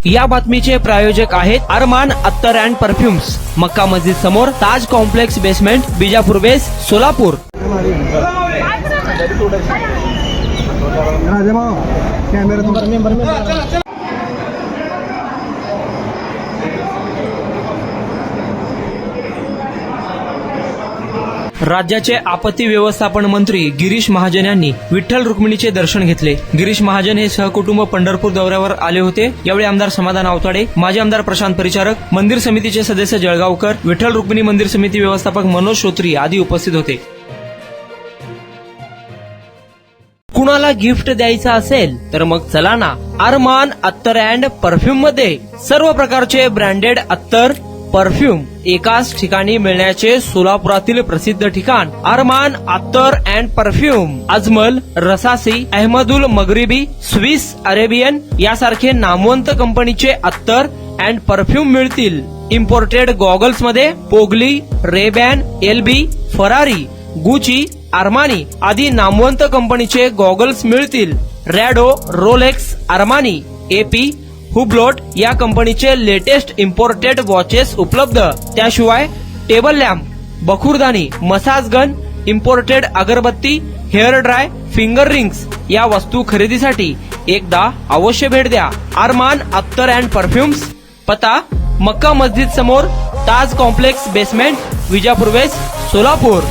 या बातमीचे प्रायोजक आहेत अरमान अत्तर अँड परफ्युम्स, मक्का मस्जिद समोर, Taj complex basement, Bijapur west, Solapur. राज्याचे आपत्ती व्यवस्थापन मंत्री गिरीश महाजन यांनी विठ्ठल रुक्मिणीचे दर्शन घेतले. गिरीश महाजन हे सहकुटुंब पंढरपूर दौऱ्यावर आले होते. यावेळी आमदार समाधान आवताडे, माजी आमदार प्रशांत परिचारक, मंदिर समितीचे सदस्य जळगावकर, विठ्ठल रुक्मिणी मंदिर समिती व्यवस्थापक मनोज श्रोत्री आदी उपस्थित होते. कुणाला गिफ्ट द्यायचं असेल तर मग चला ना अरमान अत्तर अँड परफ्यूम मध्ये. सर्व प्रकारचे ब्रँडेड अत्तर परफ्यूम एकाच ठिकाणी मिळण्याचे सोलापुरातील प्रसिद्ध ठिकाण अरमान अत्तर अँड परफ्यूम. अजमल, रसासी, अहमदुल मगरिबी, स्विस अरेबियन यासारखे नामवंत कंपनीचे अत्तर अँड परफ्यूम मिळतील. इम्पोर्टेड गॉगल्स मध्ये पोगली, RayBan, LB, Ferrari, Gucci, Armani आदी नामवंत कंपनीचे गॉगल्स मिळतील. रॅडो, रोलेक्स, आर्मानी, एपी, हुब्लोट या कंपनीचे लेटेस्ट इम्पोर्टेड वॉचेस उपलब्ध. त्याशिवाय टेबल लॅम्प, बखुरदानी, मसाज गन, इम्पोर्टेड अगरबत्ती, हेअर ड्राय, फिंगर रिंग्स या वस्तू खरेदीसाठी एकदा अवश्य भेट द्या अरमान अत्तर अँड परफ्युम्स. पता मक्का मस्जिद समोर, Taj complex basement, Vijapur west, Solapur.